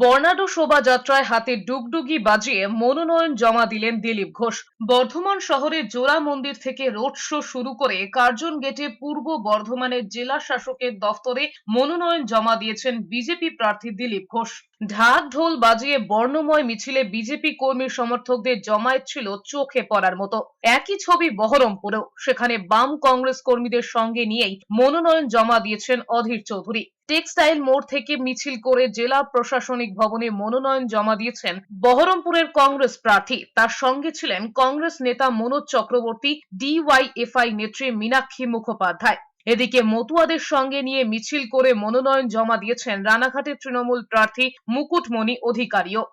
বর্ণাঢ্য শোভাযাত্রায় হাতে ডুগডুগি বাজিয়ে মনোনয়ন জমা দিলেন দিলীপ ঘোষ। বর্ধমান শহরের জোড়া মন্দির থেকে রোড শো শুরু করে কার্জন গেটে পূর্ব বর্ধমানের জেলা শাসকের দফতরে মনোনয়ন জমা দিয়েছেন বিজেপি প্রার্থী দিলীপ ঘোষ। ঢাক ঢোল বাজিয়ে বর্ণময় মিছিলে বিজেপি কর্মী সমর্থকদের জমায়েত ছিল চোখে পড়ার মতো। একই ছবি বহরমপুরেও, সেখানে বাম কংগ্রেস কর্মীদের সঙ্গে নিয়েই মনোনয়ন জমা দিয়েছেন অধীর চৌধুরী। টেক্সটাইল মোড় থেকে মিছিল করে জেলা প্রশাসনিক ভবনে মনোনয়ন জমা দিয়েছেন বহরমপুরের কংগ্রেস প্রার্থী। তার সঙ্গে ছিলেন কংগ্রেস নেতা মনোজ চক্রবর্তী, ডিওয়াইএফআই নেত্রী মীনাক্ষী মুখোপাধ্যায়। এদিকে মতুয়াদের সঙ্গে নিয়ে মিছিল করে মনোনয়ন জমা দিয়েছেন রানাঘাটের তৃণমূল প্রার্থী মুকুটমণি অধিকারীও।